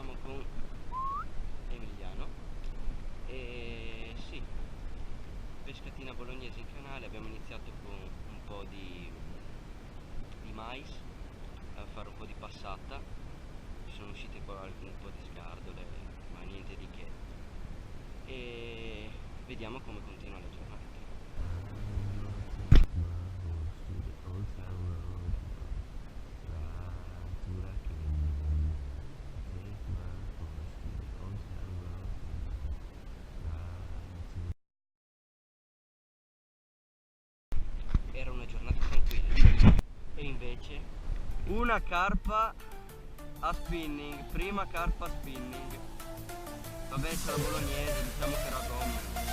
siamo con Emiliano e sì, pescatina bolognese in canale. Abbiamo iniziato con un po' di mais, a fare un po' di passata. Sono uscite qua un po' di scardole, ma niente di che, e vediamo come continua la giornata. Era una giornata tranquilla e invece una carpa a spinning, prima carpa a spinning. Vabbè, c'è la bolognese, diciamo che era gomma.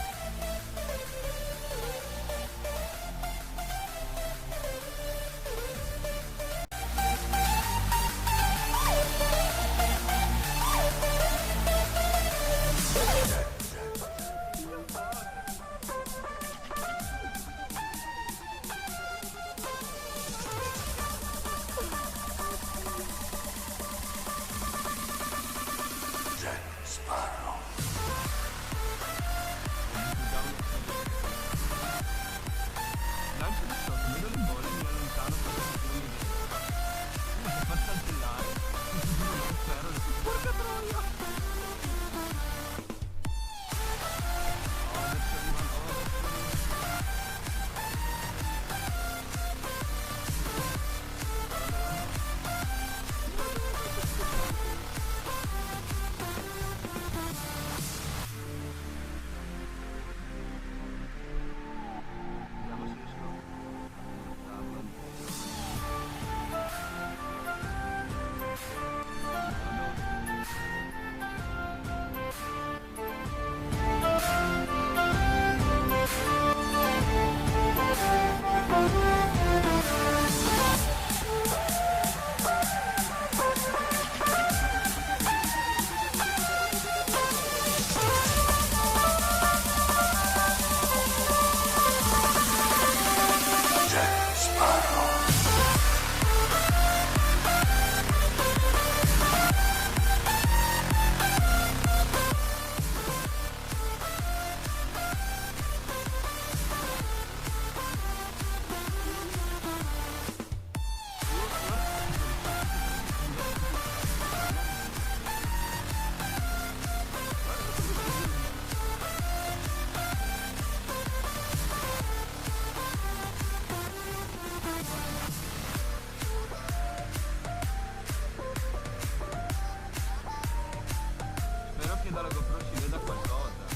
Lancio di sotto, vedo le bolle, mi allontano perché non mi vedo. Mi fa saltellare. Non spero, porca troia! Oh, adesso vediamo se riesco a portarla. Spero che dalla GoPro si veda qualcosa.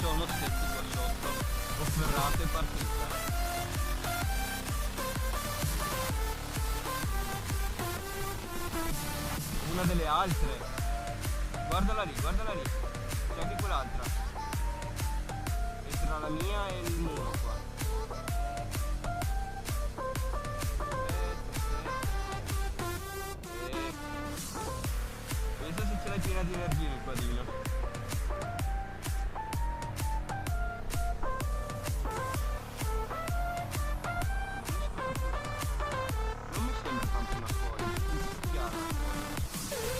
sono stetti qua sotto. Ho ferrato e partita. Una delle altre. Guardala lì, guardala lì. C'è anche quell'altra. E tra la mia e il muro qua. Pensa se ce l'hai piena di energia il quadrino. Non mi sembra tanto una foglia, è più chiara la foglia.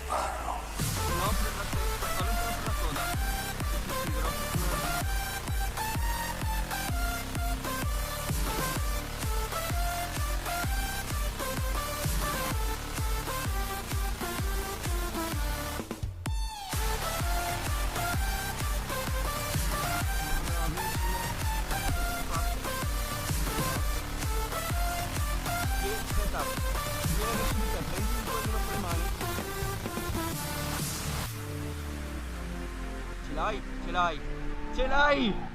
No, per la testa, fallo entrare per la coda. Sì, però aspetta, viene adesso di te, prendi il quadrino con le mani. Ce l'hai? Ce l'hai? Ce l'hai!